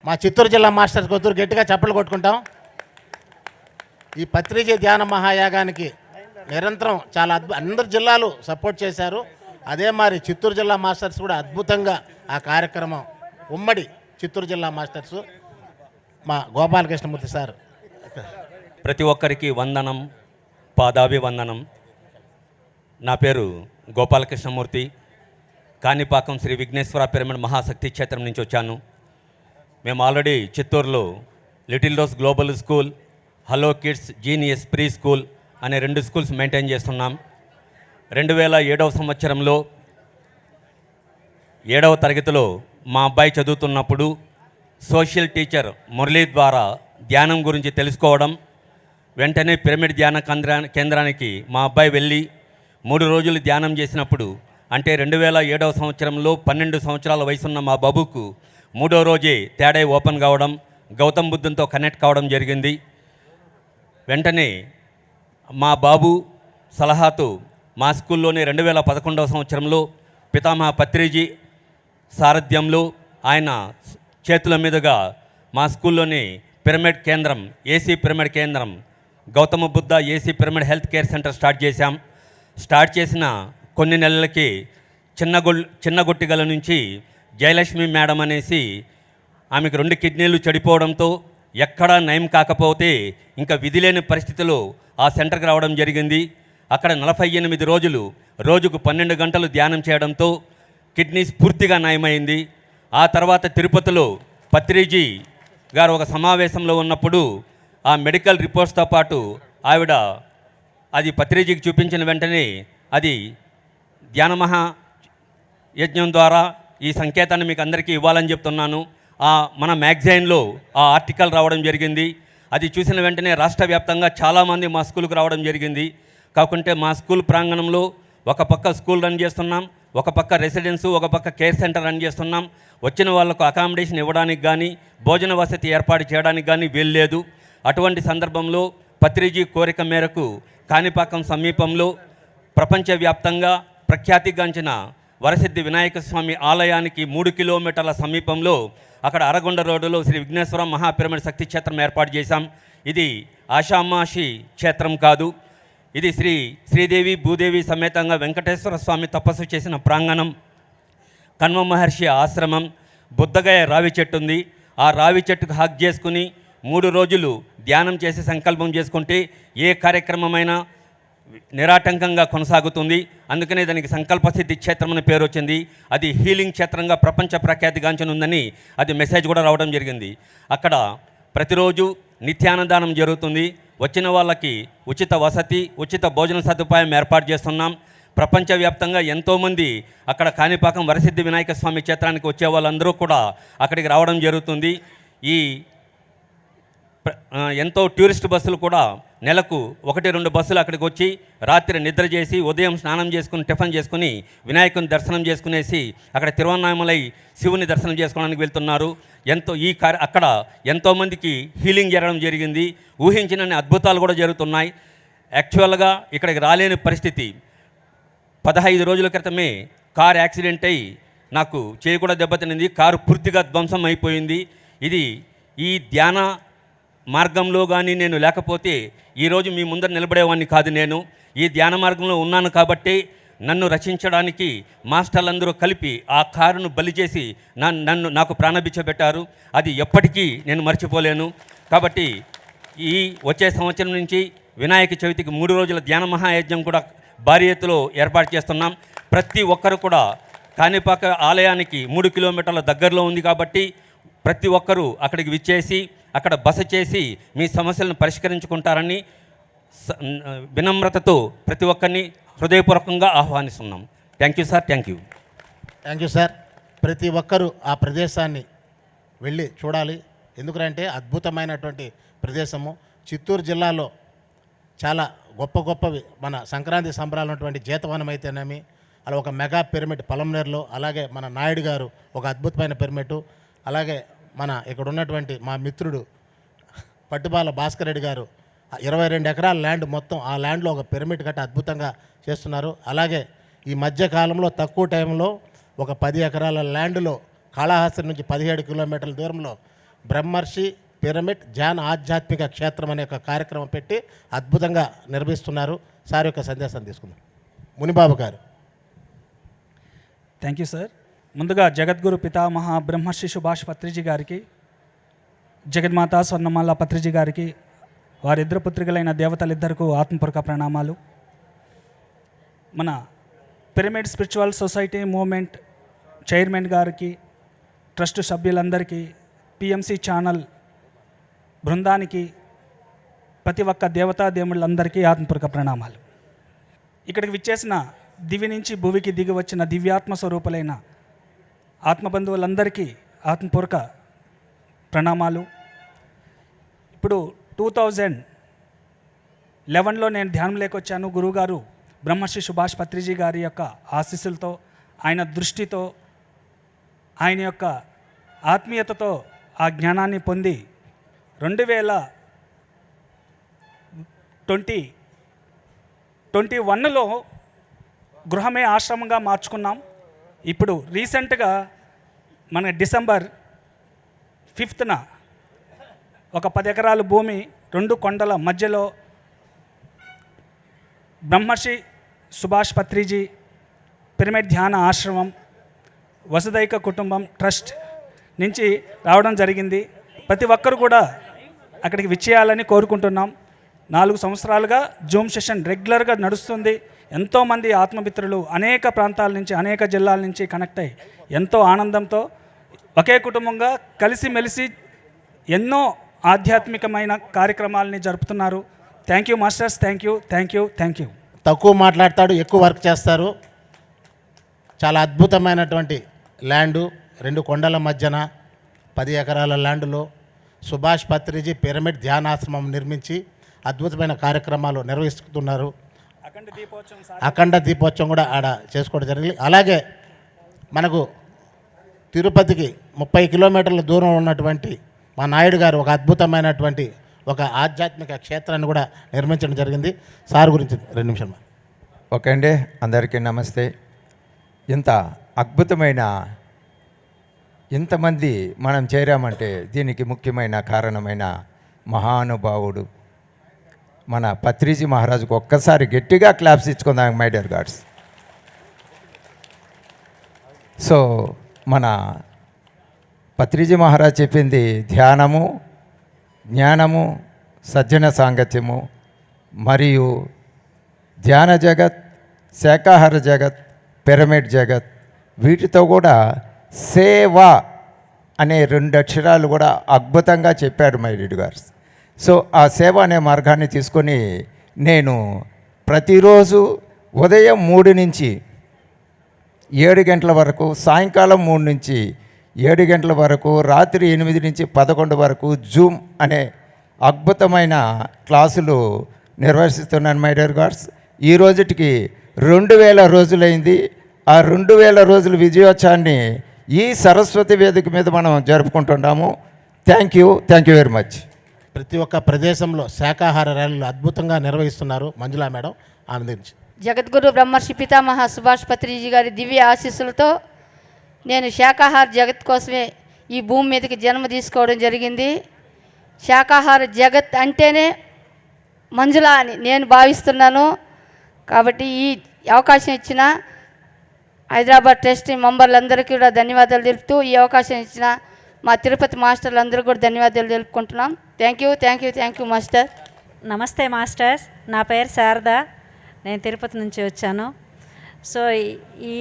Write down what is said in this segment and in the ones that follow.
మా చిత్తూరు జిల్లా మాస్టర్స్ కొత్తూరు గట్టిగా చప్పట్లు కొట్టుకుంటాం. ఈ పత్రిజీ ధ్యాన మహాయాగానికి నిరంతరం చాలా అందరు జిల్లాలు సపోర్ట్ చేశారు. అదే మరి చిత్తూరు జిల్లా మాస్టర్స్ కూడా అద్భుతంగా ఆ కార్యక్రమం ఉమ్మడి చిత్తూరు జిల్లా మాస్టర్స్ మా గోపాలకృష్ణమూర్తి సార్. ప్రతి ఒక్కరికి వందనం, పాదాభివందనం. నా పేరు గోపాలకృష్ణమూర్తి. కాణిపాకం శ్రీ విఘ్నేశ్వర పిరమిడ్ మహాశక్తి క్షేత్రం నుంచి వచ్చాను. మేము ఆల్రెడీ చిత్తూరులో little rose global school, hello kids, genius pre school అనే 2 స్కూల్స్ మెయింటైన్ చేస్తున్నాం. 2007వ సంవత్సరంలో 7వ తరగతిలో మా అబ్బాయి చదువుతున్నప్పుడు సోషల్ టీచర్ మురళీ ద్వారా ధ్యానం గురించి తెలుసుకోవడం, వెంటనే పిరమిడ్ ధ్యాన కేంద్రానికి మా అబ్బాయి వెళ్ళి 3 రోజులు ధ్యానం చేసినప్పుడు, అంటే 2007వ సంవత్సరంలో 12 సంవత్సరాల వయసున్న మా బాబుకు 3వ రోజే తేడా ఓపెన్ కావడం, గౌతమ్ బుద్ధంతో కనెక్ట్ కావడం జరిగింది. వెంటనే మా బాబు సలహాతో మా స్కూల్లోనే 2011వ సంవత్సరంలో పితామహ పత్రిజీ సారథ్యంలో ఆయన చేతుల మీదుగా మా స్కూల్లోని పిరమిడ్ కేంద్రం, ఏసీ పిరమిడ్ కేంద్రం, Gautama Buddha AC pyramid health care centre start చేశాం. స్టార్ట్ చేసిన కొన్ని నెలలకి చిన్నగొట్టిగల నుంచి జయలక్ష్మి మేడం అనేసి ఆమెకు 2 కిడ్నీలు చెడిపోవడంతో ఎక్కడా నయం కాకపోతే ఇంకా విధి లేని పరిస్థితిలో ఆ సెంటర్కి రావడం జరిగింది. అక్కడ 48 రోజులు రోజుకు 12 గంటలు ధ్యానం చేయడంతో కిడ్నీస్ పూర్తిగా నయమైంది. ఆ తర్వాత తిరుపతిలో పత్రిజీ గారు ఒక సమావేశంలో ఉన్నప్పుడు ఆ మెడికల్ రిపోర్ట్స్తో పాటు ఆవిడ అది పత్రిజీకి చూపించిన వెంటనే అది ధ్యాన మహా యజ్ఞం ద్వారా ఈ సంకేతాన్ని మీకు అందరికీ ఇవ్వాలని చెప్తున్నాను. మన మ్యాగజైన్లో ఆ ఆర్టికల్ రావడం జరిగింది. అది చూసిన వెంటనే రాష్ట్ర వ్యాప్తంగా చాలామంది మా స్కూల్కి రావడం జరిగింది. కాకుంటే మా స్కూల్ ప్రాంగణంలో ఒక పక్క స్కూల్ రన్ చేస్తున్నాం, ఒక పక్క రెసిడెన్సు, ఒక పక్క కేర్ సెంటర్ రన్ చేస్తున్నాం. వచ్చిన వాళ్ళకు అకామిడేషన్ ఇవ్వడానికి కానీ, భోజన వసతి ఏర్పాటు చేయడానికి కానీ వీల్లేదు. అటువంటి సందర్భంలో పత్రిజీ కోరిక మేరకు కాణిపాకం సమీపంలో ప్రపంచవ్యాప్తంగా ప్రఖ్యాతిగాంచిన వరసిద్ధి వినాయక స్వామి ఆలయానికి 3 కిలోమీటర్ల సమీపంలో అక్కడ అరగొండ రోడ్డులో శ్రీ విఘ్నేశ్వర మహాపిరమిడ్ శక్తి క్షేత్రం ఏర్పాటు చేశాం. ఇది ఆషామాషి క్షేత్రం కాదు. ఇది శ్రీదేవి భూదేవి సమేతంగా వెంకటేశ్వర స్వామి తపస్సు చేసిన ప్రాంగణం. కన్వ మహర్షి ఆశ్రమం, బుద్ధగయ రావి చెట్టు ఉంది. ఆ రావి చెట్టుకు హక్ చేసుకుని 3 రోజులు ధ్యానం చేసి సంకల్పం చేసుకుంటే ఏ కార్యక్రమమైనా నిరాటంకంగా కొనసాగుతుంది. అందుకనే దానికి సంకల్పసిద్ధి క్షేత్రం అనే పేరు వచ్చింది. అది హీలింగ్ క్షేత్రంగా ప్రపంచ ప్రఖ్యాతిగాంచనుందని అది మెసేజ్ కూడా రావడం జరిగింది. అక్కడ ప్రతిరోజు నిత్యాన్నదానం జరుగుతుంది. వచ్చిన వాళ్ళకి ఉచిత వసతి, ఉచిత భోజన సదుపాయం ఏర్పాటు చేస్తున్నాం. ప్రపంచవ్యాప్తంగా ఎంతోమంది అక్కడ కాణిపాకం వరసిద్ధి వినాయక స్వామి క్షేత్రానికి వచ్చే వాళ్ళందరూ కూడా అక్కడికి రావడం జరుగుతుంది. ఎంతో టూరిస్ట్ బస్సులు కూడా నెలకు 1-2 బస్సులు అక్కడికి వచ్చి రాత్రి నిద్ర చేసి ఉదయం స్నానం చేసుకుని టిఫిన్ చేసుకుని వినాయకుని దర్శనం చేసుకునేసి అక్కడ తిరువన్నామలై శివుని దర్శనం చేసుకోవడానికి వెళ్తున్నారు. అక్కడ ఎంతోమందికి హీలింగ్ జరగడం జరిగింది. ఊహించినన్ని అద్భుతాలు కూడా జరుగుతున్నాయి. యాక్చువల్గా ఇక్కడికి రాలేని పరిస్థితి. 15 రోజుల క్రితమే కారు యాక్సిడెంట్ అయ్యి నాకు చేయి కూడా దెబ్బతినింది. కారు పూర్తిగా ధ్వంసం అయిపోయింది. ఈ ధ్యాన మార్గంలో కానీ నేను లేకపోతే ఈరోజు మీ ముందర నిలబడేవాడిని కాదు. నేను ఈ ధ్యాన మార్గంలో ఉన్నాను కాబట్టి నన్ను రక్షించడానికి మాస్టర్లందరూ కలిపి ఆ కారును బలి చేసి నాకు ప్రాణభిక్ష పెట్టారు. అది ఎప్పటికీ నేను మర్చిపోలేను. కాబట్టి ఈ వచ్చే సంవత్సరం నుంచి వినాయక చవితికి 3 రోజుల ధ్యాన మహాయజ్ఞం కూడా భారీ ఎత్తులో ఏర్పాటు చేస్తున్నాం. ప్రతి ఒక్కరు కూడా కాణిపాక ఆలయానికి 3 కిలోమీటర్ల దగ్గరలో ఉంది కాబట్టి ప్రతి ఒక్కరూ అక్కడికి విచ్చేసి అక్కడ బస చేసి మీ సమస్యలను పరిష్కరించుకుంటారని వినమ్రతతో ప్రతి ఒక్కరిని హృదయపూర్వకంగా ఆహ్వానిస్తున్నాం. Thank you sir. Thank you sir. ప్రతి ఒక్కరూ ఆ ప్రదేశాన్ని వెళ్ళి చూడాలి. ఎందుకంటే అద్భుతమైనటువంటి ప్రదేశము. చిత్తూరు జిల్లాలో చాలా గొప్పవి మన సంక్రాంతి సంబరాలు ఉన్నటువంటి జీతవనం అయితేనేమి, అలా ఒక మెగా పిరమిడ్ పలంనేరులో, అలాగే మన నాయుడు గారు ఒక అద్భుతమైన పిరమిడ్, అలాగే మన ఇక్కడ ఉన్నటువంటి మా మిత్రుడు పట్టుబాల భాస్కర్ రెడ్డి గారు 22 ఎకరాల ల్యాండ్ మొత్తం, ఆ ల్యాండ్లో ఒక పిరమిడ్ కట్టి అద్భుతంగా చేస్తున్నారు. అలాగే ఈ మధ్యకాలంలో తక్కువ టైంలో ఒక 10 ఎకరాల ల్యాండ్లో కాళహస్తి నుంచి 17 కిలోమీటర్ల దూరంలో బ్రహ్మర్షి పిరమిడ్ ధ్యాన ఆధ్యాత్మిక క్షేత్రం అనే ఒక కార్యక్రమం పెట్టి అద్భుతంగా నిర్వహిస్తున్నారు. సార్ యొక్క సందేశం తీసుకుందాం. మునిబాబు గారు. Thank you sir. ముందుగా జగద్గురు పితామహ బ్రహ్మర్షి సుభాష్ పత్రిజీ గారికి, జగన్మాత స్వర్ణమాల పత్రిజీ గారికి, వారిద్దరు పుత్రికలైన దేవతలిద్దరికీ ఆత్మపూర్వక ప్రణామాలు. మన pyramid spiritual society movement chairman గారికి, ట్రస్ట్ సభ్యులందరికీ, పిఎంసి ఛానల్ బృందానికి, ప్రతి ఒక్క దేవతా దేవుళ్ళందరికీ ఆత్మపూర్వక ప్రణామాలు. ఇక్కడికి విచ్చేసిన దివి నుంచి భువికి దిగి వచ్చిన దివ్యాత్మ స్వరూపులైన ఆత్మబంధువులందరికీ ఆత్మపూర్వక ప్రణామాలు. ఇప్పుడు 2011లో నేను ధ్యానంలోకి వచ్చాను. గురువుగారు బ్రహ్మర్షి సుభాష్ పత్రిజీ గారి యొక్క ఆశీస్సులతో, ఆయన దృష్టితో, ఆయన యొక్క ఆత్మీయతతో ఆ జ్ఞానాన్ని పొంది 2021లో గృహమే ఆశ్రమంగా మార్చుకున్నాం. ఇప్పుడు రీసెంట్గా మన డిసెంబర్ 5న ఒక 10 ఎకరాల భూమి 2 కొండల మధ్యలో బ్రహ్మర్షి సుభాష్ పత్రిజీ పిరమిడ్ ధ్యాన ఆశ్రమం వసుదైక కుటుంబం ట్రస్ట్ నుంచి రావడం జరిగింది. ప్రతి ఒక్కరు కూడా అక్కడికి విచ్చేయాలని కోరుకుంటున్నాం. 4 సంవత్సరాలుగా జూమ్ సెషన్ రెగ్యులర్గా నడుస్తుంది. ఎంతోమంది ఆత్మమిత్రులు అనేక ప్రాంతాల నుంచి, అనేక జిల్లాల నుంచి కనెక్ట్ అయ్యి ఎంతో ఆనందంతో ఒకే కుటుంబంగా కలిసిమెలిసి ఎన్నో ఆధ్యాత్మికమైన కార్యక్రమాలని జరుపుతున్నారు. Thank you masters. Thank you, thank you, thank you. తక్కువ మాట్లాడతాడు, ఎక్కువ వర్క్ చేస్తారు. చాలా అద్భుతమైనటువంటి ల్యాండు, 2 కొండల మధ్యన 10 ఎకరాల ల్యాండులో సుభాష్ పత్రిజీ పిరమిడ్ ధ్యానాశ్రమం నిర్మించి అద్భుతమైన కార్యక్రమాలు నిర్వహిస్తున్నారు. అఖండ దీపోత్సవం కూడా ఆడ చేసుకోవడం జరిగింది. అలాగే మనకు తిరుపతికి 30 కిలోమీటర్ల దూరం ఉన్నటువంటి మా నాయుడు గారు ఒక అద్భుతమైనటువంటి ఒక ఆధ్యాత్మిక క్షేత్రాన్ని కూడా నిర్మించడం జరిగింది. సార్ గురించి 2 నిమిషాలు. ఓకే అండి, అందరికీ నమస్తే. ఇంత అద్భుతమైన ఇంతమంది మనం చేరామంటే దీనికి ముఖ్యమైన కారణమైన మహానుభావుడు మన పత్రిజీ మహారాజుకు ఒక్కసారి గట్టిగా క్లాప్స్ ఇచ్చుకుందాం మై డియర్ గాడ్స్. సో మన పత్రిజీ మహారాజ్ చెప్పింది ధ్యానము, జ్ఞానము, సజ్జన సాంగత్యము మరియు ధ్యాన జగత్, శాకాహార జగత్, పిరమిడ్ జగత్, వీటితో కూడా సేవ అనే 2 అక్షరాలు కూడా అద్భుతంగా చెప్పారు మై డియర్ గాడ్స్. సో ఆ సేవ అనే మార్గాన్ని తీసుకొని నేను ప్రతిరోజు ఉదయం 3 నుంచి 7 గంటల వరకు, సాయంకాలం 3 నుంచి 7 గంటల వరకు, రాత్రి 8 నుంచి 11 వరకు జూమ్ అనే అద్భుతమైన క్లాసులు నిర్వహిస్తున్నాను మై డియర్ గాడ్స్. ఈ రోజుటికి 2000 రోజులైంది. ఆ 2000 రోజుల విజయోత్సవాన్ని ఈ సరస్వతి వేదిక మీద మనం జరుపుకుంటున్నాము. Thank you very much. ప్రతి ఒక్క ప్రదేశంలో శాకాహార ర్యాలీలు అద్భుతంగా నిర్వహిస్తున్నారు. మంజులా మేడం, ఆమె గురించి. జగద్గురు బ్రహ్మర్షి పితామహ సుభాష్ పత్రిజీ గారి దివ్య ఆశీస్సులతో నేను శాకాహార జగత్ కోసమే ఈ భూమి మీదకి జన్మ తీసుకోవడం జరిగింది. శాకాహార జగత్ అంటేనే మంజుల అని నేను భావిస్తున్నాను. కాబట్టి ఈ అవకాశం ఇచ్చిన హైదరాబాద్ ట్రస్టీ మెంబర్లందరికీ కూడా ధన్యవాదాలు తెలుపుతూ, ఈ అవకాశం ఇచ్చిన మా తిరుపతి మాస్టర్లందరూ కూడా ధన్యవాదాలు తెలుపుకుంటున్నాం. Thank you master. నమస్తే మాస్టర్స్, నా పేరు శారద, నేను తిరుపతి నుంచి వచ్చాను. సో ఈ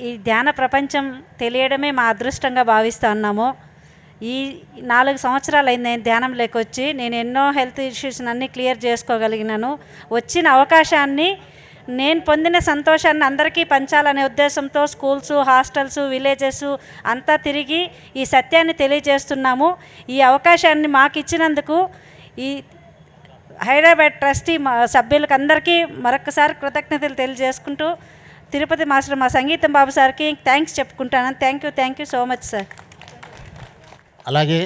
ఈ ధ్యాన ప్రపంచం తెలియడమే మా అదృష్టంగా భావిస్తున్నాము. ఈ 4 సంవత్సరాలు అయింది నేను ధ్యానం లేకొచ్చి. నేను ఎన్నో హెల్త్ ఇష్యూస్ అన్నీ క్లియర్ చేసుకోగలిగినాను. వచ్చిన అవకాశాన్ని, నేను పొందిన సంతోషాన్ని అందరికీ పంచాలనే ఉద్దేశంతో స్కూల్స్, హాస్టల్స్, విలేజెస్ అంతా తిరిగి ఈ సత్యాన్ని తెలియజేస్తున్నాము. ఈ అవకాశాన్ని మాకు ఇచ్చినందుకు ఈ హైదరాబాద్ ట్రస్టీ సభ్యులకు అందరికీ మరొకసారి కృతజ్ఞతలు తెలియజేసుకుంటూ, తిరుపతి మాస్టర్ మా సంగీతం బాబు సార్కి థ్యాంక్స్ చెప్పుకుంటాను. Thank you so much sir. అలాగే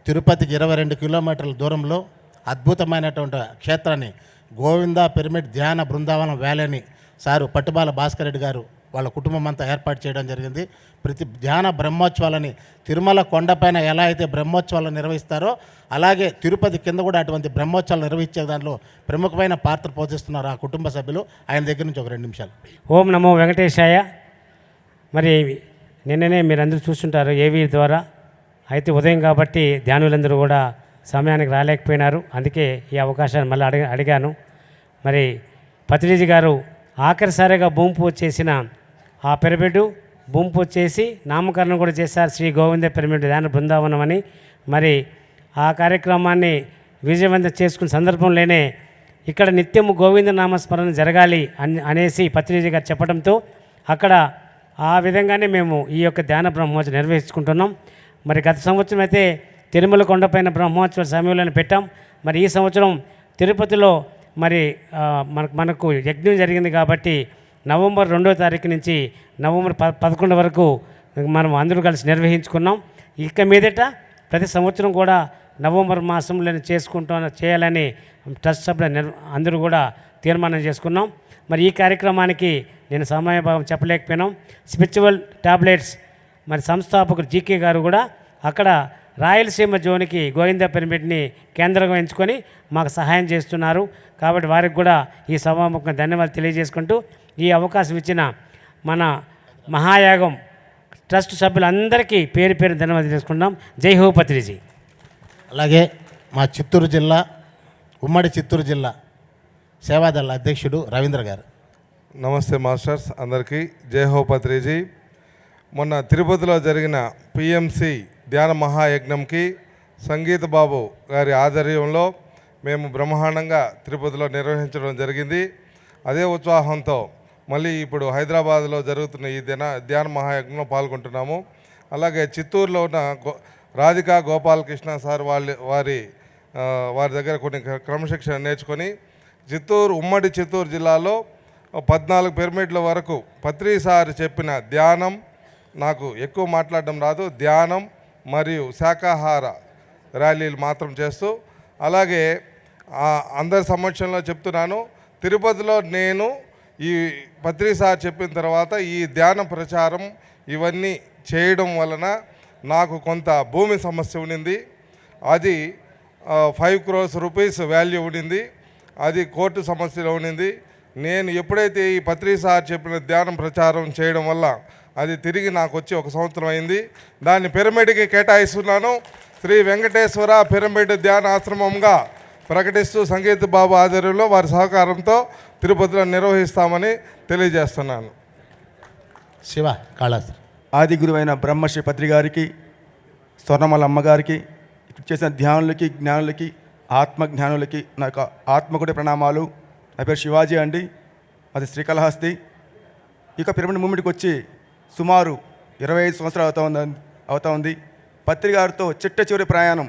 తిరుపతికి 22 కిలోమీటర్ల దూరంలో అద్భుతమైనటువంటి క్షేత్రాన్ని గోవింద పిరమిడ్ ధ్యాన బృందావనం వ్యాలీని సారు పట్టుబాల భాస్కర్ రెడ్డి గారు వాళ్ళ కుటుంబం అంతా ఏర్పాటు చేయడం జరిగింది. ప్రతి ధ్యాన బ్రహ్మోత్సవాలని తిరుమల కొండపైన ఎలా అయితే బ్రహ్మోత్సవాలు నిర్వహిస్తారో అలాగే తిరుపతి కింద కూడా అటువంటి బ్రహ్మోత్సవాలు నిర్వహించే దాంట్లో ప్రముఖమైన పాత్ర పోషిస్తున్నారు ఆ కుటుంబ సభ్యులు. ఆయన దగ్గర నుంచి ఒక 2 నిమిషాలు. ఓం నమో వెంకటేశాయ. మరి నిన్ననే మీరందరూ చూస్తుంటారు ఏవీ ద్వారా. అయితే ఉదయం కాబట్టి ధ్యానులందరూ కూడా సమయానికి రాలేకపోయినారు. అందుకే ఈ అవకాశాన్ని మళ్ళీ అడిగాను. మరి పత్రిజీ గారు ఆఖరిసారిగా భూమి పూజ చేసిన ఆ పిరమిడ్ భూమి పూజ చేసి నామకరణం కూడా చేశారు, శ్రీ గోవింద పిరమిడ్ ధ్యాన బృందావనం అని. మరి ఆ కార్యక్రమాన్ని విజయవంతం చేసుకున్న సందర్భంలోనే ఇక్కడ నిత్యము గోవింద నామస్మరణ జరగాలి అనేసి పత్రిజీ గారు చెప్పడంతో అక్కడ ఆ విధంగానే మేము ఈ యొక్క ధ్యాన బ్రహ్మోత్సవం నిర్వహించుకుంటున్నాం. మరి గత సంవత్సరం అయితే తిరుమల కొండపైన బ్రహ్మోత్సవ సమయంలో పెట్టాం. మరి ఈ సంవత్సరం తిరుపతిలో మరి మనకు యజ్ఞం జరిగింది కాబట్టి నవంబర్ 2వ తారీఖు నుంచి నవంబర్ 11 వరకు మనం అందరూ కలిసి నిర్వహించుకున్నాం. ఇక మీదట ప్రతి సంవత్సరం కూడా నవంబర్ మాసంలో చేయాలని ట్రస్ట్ సభ్యులు అందరూ కూడా తీర్మానం చేసుకున్నాం. మరి ఈ కార్యక్రమానికి నేను సమయభావం చెప్పలేకపోయినాం. స్పిరిచువల్ టాబ్లెట్స్ మరి సంస్థాపకులు జీకే గారు కూడా అక్కడ రాయలసీమ జోన్కి గోవింద పిరమిడ్ని కేంద్రంగా ఎంచుకొని మాకు సహాయం చేస్తున్నారు. కాబట్టి వారికి కూడా ఈ సభాముఖంగా ధన్యవాదాలు తెలియజేసుకుంటూ ఈ అవకాశం ఇచ్చిన మన మహాయాగం ట్రస్ట్ సభ్యులందరికీ పేరు పేరు ధన్యవాదాలు చేసుకుంటాం. జై హో పత్రిజీ. అలాగే మా చిత్తూరు జిల్లా ఉమ్మడి చిత్తూరు జిల్లా సేవాదళ అధ్యక్షుడు రవీంద్ర గారు. నమస్తే మాస్టర్స్ అందరికీ. జై హో పత్రిజీ. మొన్న తిరుపతిలో జరిగిన పిఎంసి ధ్యాన మహాయజ్ఞంకి సంగీత బాబు గారి ఆధ్వర్యంలో మేము బ్రహ్మాండంగా తిరుపతిలో నిర్వహించడం జరిగింది. అదే ఉత్సాహంతో మళ్ళీ ఇప్పుడు హైదరాబాద్లో జరుగుతున్న ఈ ధ్యాన మహాయజ్ఞంలో పాల్గొంటున్నాము. అలాగే చిత్తూరులో ఉన్న రాధికా గోపాలకృష్ణ సార్ వారి దగ్గర కొన్ని క్రమశిక్షణ నేర్చుకొని ఉమ్మడి చిత్తూరు జిల్లాలో 14 పిరమిడ్ల వరకు పత్రి సార్ చెప్పిన ధ్యానం, నాకు ఎక్కువ మాట్లాడడం రాదు, ధ్యానం మరియు శాకాహార ర్యాలీలు మాత్రం చేస్తూ, అలాగే అందరి సమక్షంలో చెప్తున్నాను, తిరుపతిలో నేను ఈ పత్రి సార్ చెప్పిన తర్వాత ఈ ధ్యాన ప్రచారం ఇవన్నీ చేయడం వలన నాకు కొంత భూమి సమస్య ఉండింది. అది 5 crores రూపీస్ వాల్యూ ఉండింది. అది కోర్టు సమస్యలో ఉండింది. నేను ఎప్పుడైతే ఈ పత్రి సార్ చెప్పిన ధ్యానం ప్రచారం చేయడం వల్ల అది తిరిగి నాకు వచ్చి 1 సంవత్సరం అయింది. దాన్ని పిరమిడ్కి కేటాయిస్తున్నాను. శ్రీ వెంకటేశ్వర పిరమిడ్ ధ్యాన ఆశ్రమంగా ప్రకటిస్తూ సంగీత బాబు ఆధ్వర్యంలో వారి సహకారంతో తిరుపతిలో నిర్వహిస్తామని తెలియజేస్తున్నాను. శివ కాళాస్త్రి. ఆది గురువైన బ్రహ్మశ్రీ పత్రి గారికి, స్వర్ణమల అమ్మగారికి, ఇక్కడ చేసిన ధ్యానులకి, జ్ఞానులకి, ఆత్మజ్ఞానులకి నా యొక్క ఆత్మకుడి ప్రణామాలు. నా పేరు శివాజీ అండి, అది శ్రీకాళహస్తి. ఇక పిరమిడ్ మూమెంట్కి వచ్చి సుమారు 25 సంవత్సరాలు అవుతా ఉంది. పత్రి గారితో చిట్ట చివరి ప్రయాణం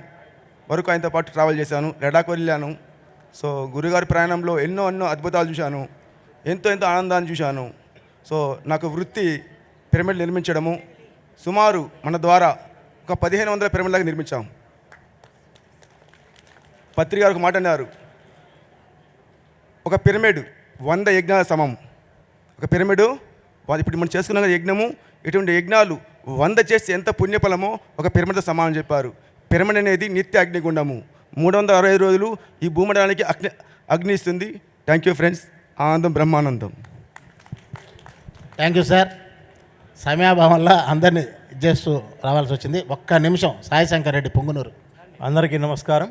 వరకు ఆయనతో పాటు ట్రావెల్ చేశాను. లడాక్ వెళ్ళాను. సో గురుగారి ప్రయాణంలో ఎన్నో అద్భుతాలు చూశాను, ఎంతో ఆనందాన్ని చూశాను. సో నాకు వృత్తి పిరమిడ్ నిర్మించడము. సుమారు మన ద్వారా ఒక 1500 పిరమిడ్ దాకా నిర్మించాం. పత్రి గారు ఒక మాట అన్నారు, ఒక పిరమిడ్ 100 యజ్ఞాల సమం. ఒక పిరమిడు ఇప్పుడు మనం చేసుకున్న యజ్ఞము, ఇటువంటి యజ్ఞాలు 100 చేస్తే ఎంత పుణ్యఫలమో ఒక పిరమిడ్తో సమానం చెప్పారు. పిరమిడ్ అనేది నిత్య అగ్నిగుండము. 365 రోజులు ఈ భూమండలానికి అగ్ని ఇస్తుంది. Thank you friends. ఆనందం బ్రహ్మానందం. Thank you sir. సమయాభావంలో అందరినీ చేస్తూ రావాల్సి వచ్చింది. 1 నిమిషం. సాయిశంకర్ రెడ్డి పొంగునూరు. అందరికీ నమస్కారం.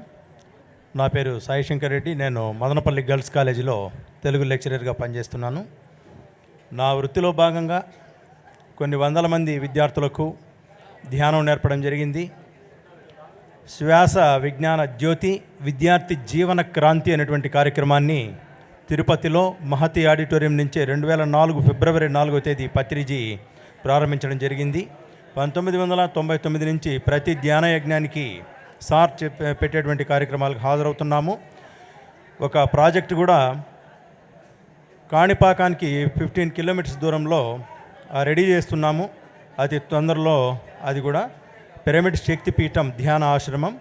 నా పేరు సాయిశంకర్ రెడ్డి. నేను మదనపల్లి గర్ల్స్ కాలేజీలో తెలుగు లెక్చరర్గా పనిచేస్తున్నాను. నా వృత్తిలో భాగంగా కొన్ని వందల మంది విద్యార్థులకు ధ్యానం నేర్పడం జరిగింది. శ్వాస విజ్ఞాన జ్యోతి విద్యార్థి జీవన క్రాంతి అనేటువంటి కార్యక్రమాన్ని తిరుపతిలో మహతి ఆడిటోరియం నుంచే 2004 ఫిబ్రవరి 4వ తేదీ పత్రిజీ ప్రారంభించడం జరిగింది. 1999 నుంచి ప్రతి ధ్యాన యజ్ఞానికి సార్ పెట్టేటువంటి కార్యక్రమాలకు హాజరవుతున్నాము. ఒక ప్రాజెక్టు కూడా కాణిపాకానికి 15 కిలోమీటర్స్ దూరంలో రెడీ చేస్తున్నాము. అతి తొందరలో అది కూడా పిరమిడ్ శక్తిపీఠం ధ్యాన ఆశ్రమం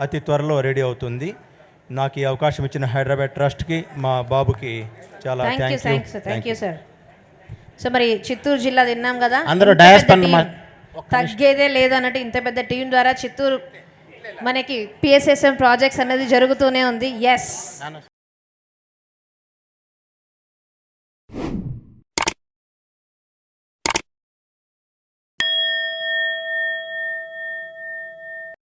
అతి త్వరలో రెడీ అవుతుంది. నాకు ఈ అవకాశం ఇచ్చిన హైదరాబాద్ ట్రస్ట్కి, మా బాబుకి చాలా థ్యాంక్ యూ సార్. సో మరి చిత్తూరు జిల్లా తిన్నాం కదా, అందరూ ఇంత డయాస్ పెద్ద పన్ను టీం, తగ్గేదే లేదన్నట్టు ఇంత పెద్ద టీం ద్వారా చిత్తూరు మనకి పిఎస్ఎస్ఎం ప్రాజెక్ట్స్ అనేది జరుగుతూనే ఉంది. ఎస్